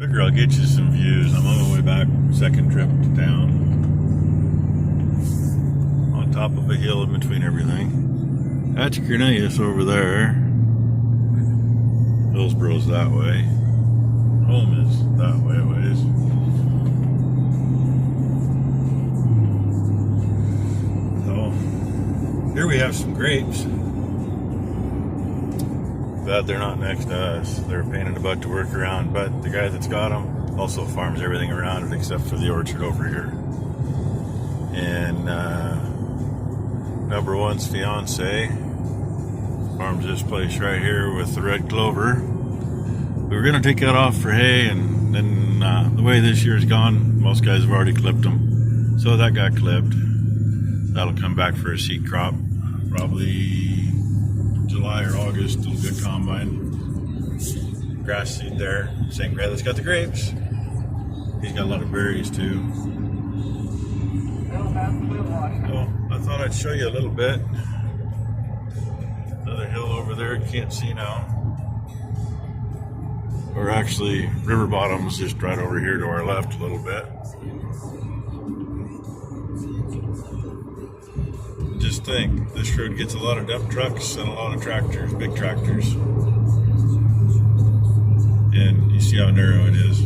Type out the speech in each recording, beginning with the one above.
Figure I'll get you some views. I'm on my way back, second trip to town. On top of a hill in between everything. That's Cornelius over there. Hillsboro's that way. Home is that way a ways. So, here we have some grapes. Glad they're not next to us. They're a pain in the butt to work around, but the guy that's got them also farms everything around it except for the orchard over here. And number one's fiance farms this place right here with the red clover. We were going to take that off for hay, and then the way this year's gone, most guys have already clipped them. So that got clipped. That'll come back for a seed crop, probably July or August. It'll get combine. Grass seed there. Same guy that's got the grapes. He's got a lot of berries too. So I thought I'd show you a little bit. Another hill over there, can't see now. Or actually, river bottom's just right over here to our left a little bit. Just think, this road gets a lot of dump trucks and a lot of tractors, big tractors. And you see how narrow it is.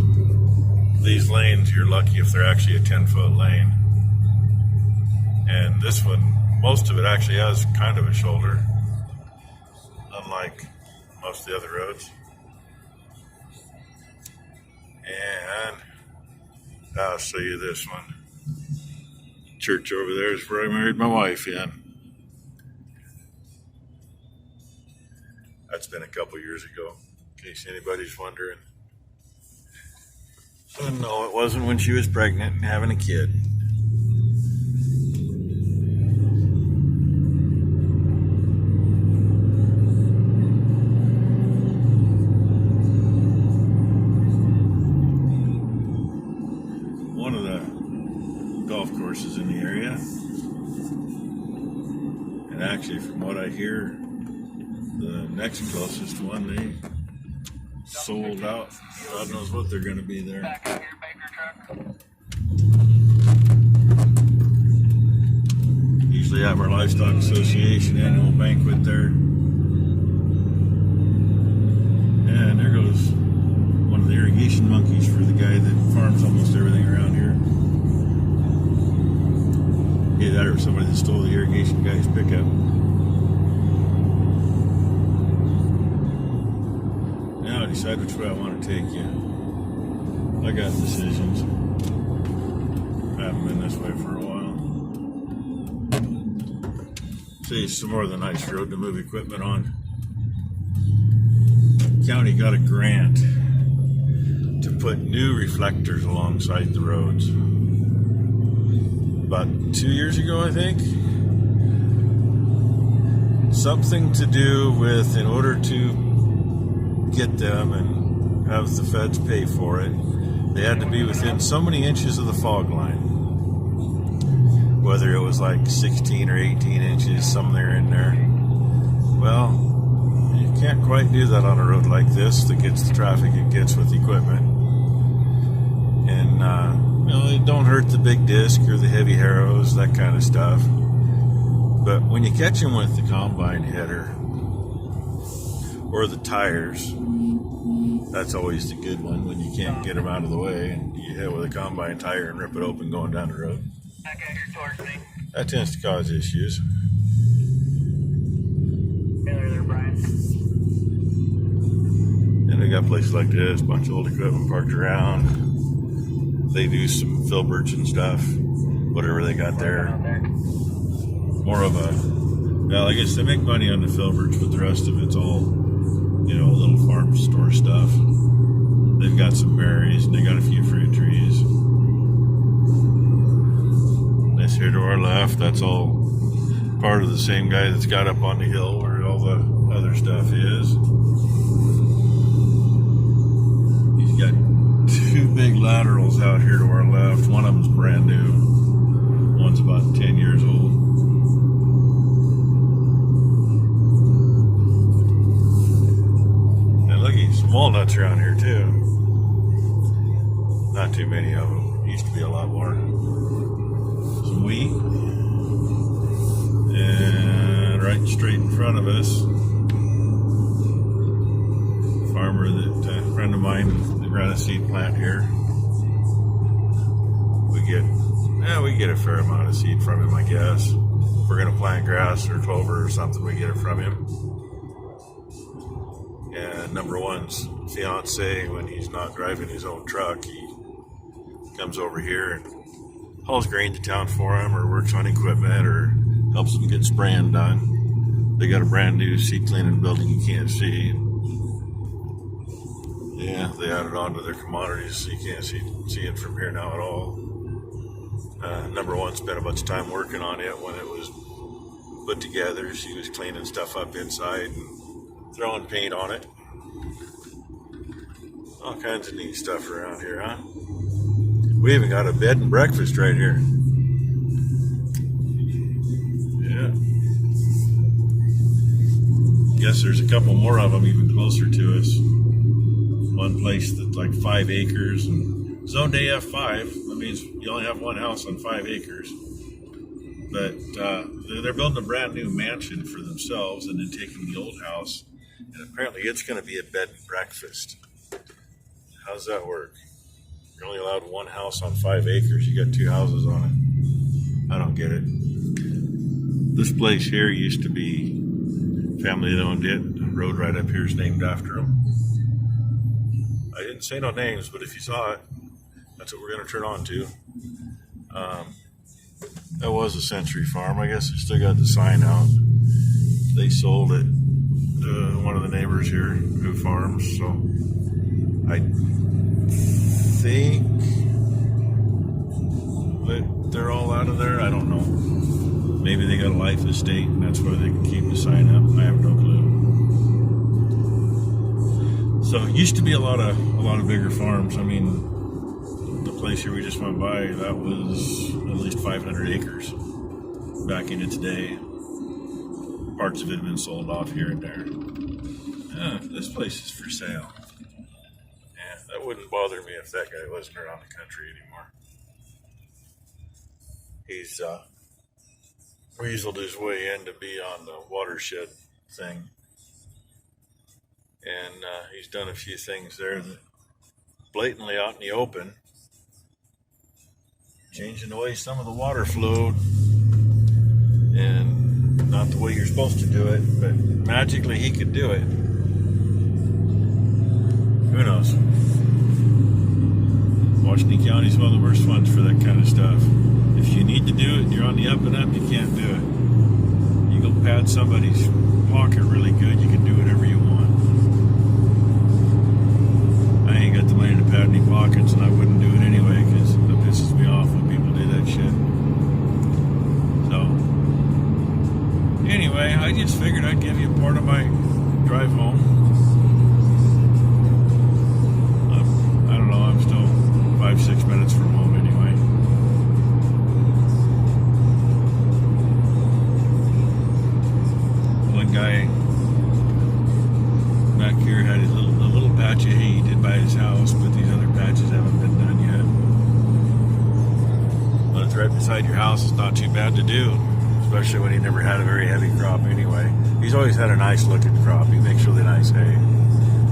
These lanes, you're lucky if they're actually a 10-foot lane. And this one, most of it actually has kind of a shoulder, unlike most of the other roads. And I'll show you this one. Church over there is where I married my wife in. That's been a couple years ago, in case anybody's wondering. So no, it wasn't when she was pregnant and having a kid. One of the golf courses in the area, and actually from what I hear, the next closest one, they sold out. God knows what they're going to be there. Usually have our Livestock Association annual banquet there. And there goes one of the irrigation monkeys for the guy that farms almost everything around here. Either that or somebody that stole the irrigation guy's pickup. Now I decide which way I want to take you. I got decisions. I haven't been this way for a while. See, some more of the nice road to move equipment on. County got a grant to put new reflectors alongside the roads. About 2 years ago, I think. Something to do with, in order to get them and have the feds pay for it, they had to be within so many inches of the fog line. Whether it was like 16 or 18 inches, somewhere in there. Well, you can't quite do that on a road like this that gets the traffic it gets with equipment. And, it don't hurt the big disc or the heavy harrows, that kind of stuff. But when you catch them with the combine header or the tires, that's always the good one when you can't get them out of the way and you hit with a combine tire and rip it open going down the road. That tends to cause issues. There, Brian. And they got places like this, a bunch of old equipment parked around. They do some filberts and stuff, whatever they got there. More of a, well, I guess they make money on the filberts, but the rest of it's all, little farm store stuff. They've got some berries and they got a few fruit trees. This here to our left, that's all part of the same guy that's got up on the hill where all the other stuff is. He's got two big laterals out here to our left. One of them's brand new. One's about 10 years old. And look, some walnuts around here too. Not too many of them. Used to be a lot more. Some wheat. And right straight in front of us, farmer that a friend of mine that ran a seed plant here. We get a fair amount of seed from him, I guess. If we're gonna plant grass or clover or something, we get it from him. And number one's fiance, when he's not driving his own truck, he comes over here and hauls grain to town for him, or works on equipment, or helps them get spraying done. They got a brand new seed cleaning building you can't see. Yeah, they added on to their commodities, so you can't see it from here now at all. Number one spent a bunch of time working on it when it was put together. She was cleaning stuff up inside and throwing paint on it. All kinds of neat stuff around here, huh? We even got a bed and breakfast right here. Yeah. Guess there's a couple more of them even closer to us. One place that's like 5 acres and zoned AF5. That means you only have one house on 5 acres. But they're building a brand new mansion for themselves and then taking the old house. And apparently it's going to be a bed and breakfast. How's that work? You're only allowed one house on 5 acres. You got 2 houses on it. I don't get it. This place here used to be family that owned it. The road right up here is named after them. I didn't say no names, but if you saw it, that's what we're going to turn on to. That was a Century Farm. I guess they still got the sign out. They sold it to one of the neighbors here who farms. So I think that they're all out of there. I don't know. Maybe they got a life estate, and that's why they can keep the sign up. I have no clue. So it used to be a lot of bigger farms. I mean, the place here we just went by, that was at least 500 acres back in its day. Parts of it have been sold off here and there. This place is for sale. Yeah, that wouldn't bother me if that guy wasn't around the country anymore. He's weaseled his way in to be on the watershed thing. And he's done a few things there that blatantly out in the open, changing the way some of the water flowed, and not the way you're supposed to do it, but magically he could do it. Who knows? Washington County is one of the worst ones for that kind of stuff. If you need to do it and you're on the up and up, you can't do it. You go pad somebody's pocket really good, you can do whatever you want. I ain't got the money to pad any pockets, and I wouldn't do it anyway, because it pisses me off when people do that shit. So, anyway, I just figured I'd give you a part of my drive home. I don't know, I'm still 5-6 minutes from home anyway. One guy back here had a little patch of hay he did by his house, but these other patches haven't been done yet. But it's right beside your house. It's not too bad to do, especially when he never had a very heavy crop anyway. He's always had a nice looking crop. He makes really nice hay,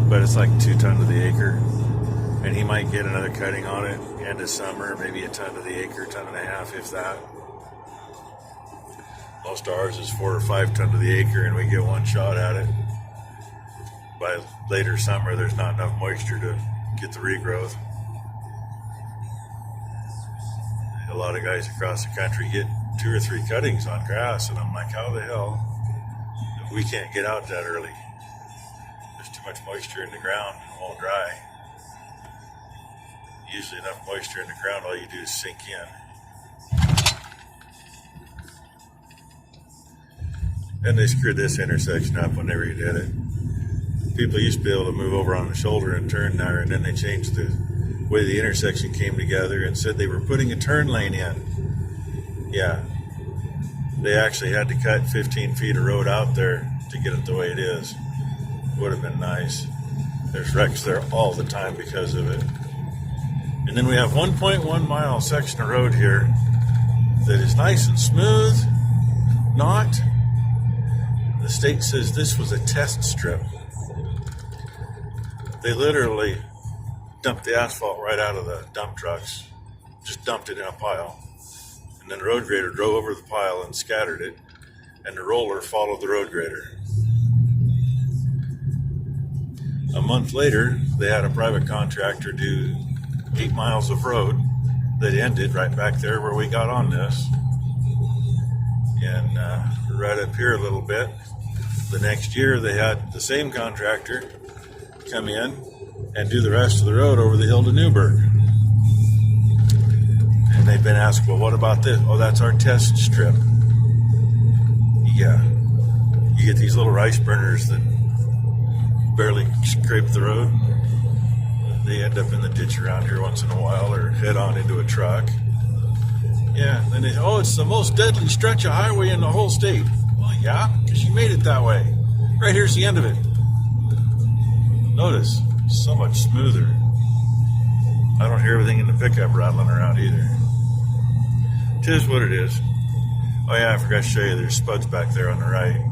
but it's like 2 tons to the acre, and he might get another cutting on it end of summer, maybe a ton to the acre, 1.5 tons, if that. Most of ours is 4 or 5 tons to the acre, and we get one shot at it. By later summer, there's not enough moisture to get the regrowth. A lot of guys across the country get 2 or 3 cuttings on grass, and I'm like, how the hell? We can't get out that early. There's too much moisture in the ground, it won't dry. Usually enough moisture in the ground, all you do is sink in. And they screwed this intersection up when they redid it. People used to be able to move over on the shoulder and turn there, and then they changed the way the intersection came together and said they were putting a turn lane in. Yeah, they actually had to cut 15 feet of road out there to get it the way it is. Would have been nice. There's wrecks there all the time because of it. And And then we have 1.1 mile section of road here that is nice and smooth. Not. The state says this was a test strip. They literally dumped the asphalt right out of the dump trucks, just dumped it in a pile. And then the road grader drove over the pile and scattered it, and the roller followed the road grader. A month later, they had a private contractor do 8 miles of road that ended right back there where we got on this. And right up here a little bit, the next year they had the same contractor come in and do the rest of the road over the hill to Newburgh. And they've been asked, well, what about this? Oh, that's our test strip. Yeah. You get these little rice burners that barely scrape the road. They end up in the ditch around here once in a while or head on into a truck. Yeah, and it's the most deadly stretch of highway in the whole state. Well, yeah, because you made it that way. Right here's the end of it. Notice, so much smoother. I don't hear everything in the pickup rattling around either. Tis what it is. Oh yeah, I forgot to show you there's spuds back there on the right.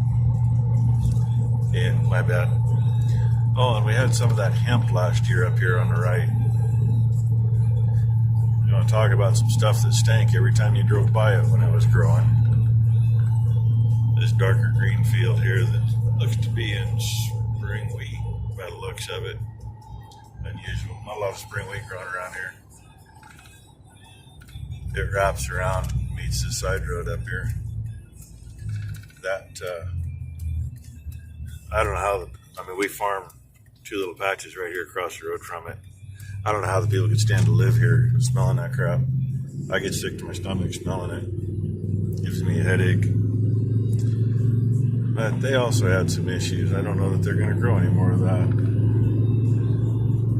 Yeah, my bad. Oh, and we had some of that hemp last year up here on the right. You want to talk about some stuff that stank every time you drove by it when it was growing. This darker green field here that looks to be in spring wheat by the looks of it. Unusual. Not a lot of spring wheat growing around here. It wraps around and meets the side road up here. That, I don't know how, we farm 2 little patches right here across the road from it. I don't know how the people could stand to live here smelling that crap. I get sick to my stomach smelling it. Gives me a headache. But they also had some issues. I don't know that they're going to grow any more of that.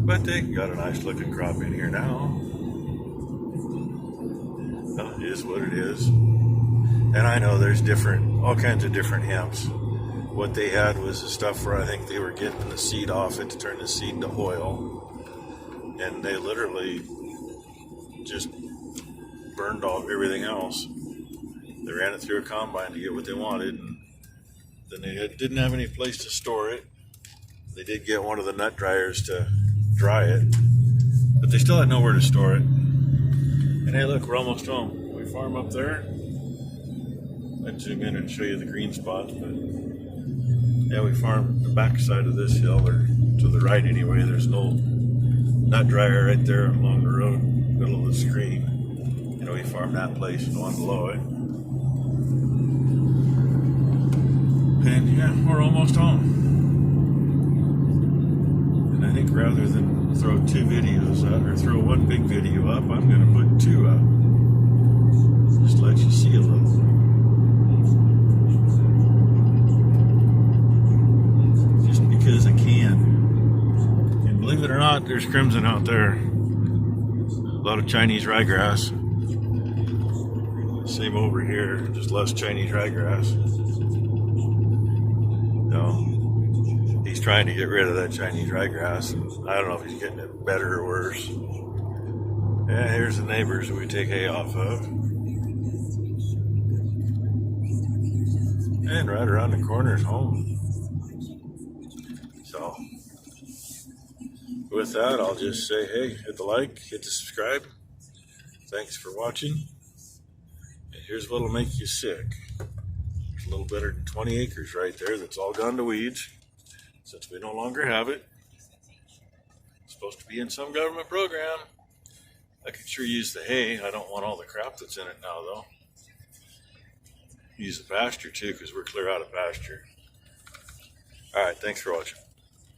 But they got a nice looking crop in here now. Well, it is what it is. And I know there's all kinds of different hemps. What they had was the stuff where I think they were getting the seed off it to turn the seed to oil. And they literally just burned off everything else. They ran it through a combine to get what they wanted. And then they didn't have any place to store it. They did get one of the nut dryers to dry it. But they still had nowhere to store it. And hey, look, we're almost home. We farm up there. I'd zoom in and show you the green spots, but yeah, we farm the back side of this hill, or to the right anyway. There's an old nut dryer right there along the road, middle of the screen. You know, we farm that place and one below it. And yeah, we're almost home. And I think rather than throw 2 videos up, or throw 1 big video up, I'm going to put 2 up. Just let you see a little. Because I can. And believe it or not, there's crimson out there. A lot of Chinese ryegrass. Same over here, just less Chinese ryegrass. No, he's trying to get rid of that Chinese ryegrass. And I don't know if he's getting it better or worse. Yeah, here's the neighbors that we take hay off of. And right around the corner is home. So, with that, I'll just say, hey, hit the like, hit the subscribe. Thanks for watching. And here's what'll make you sick. There's a little better than 20 acres right there that's all gone to weeds. Since we no longer have it. It's supposed to be in some government program. I could sure use the hay. I don't want all the crap that's in it now, though. Use the pasture, too, because we're clear out of pasture. All right, thanks for watching.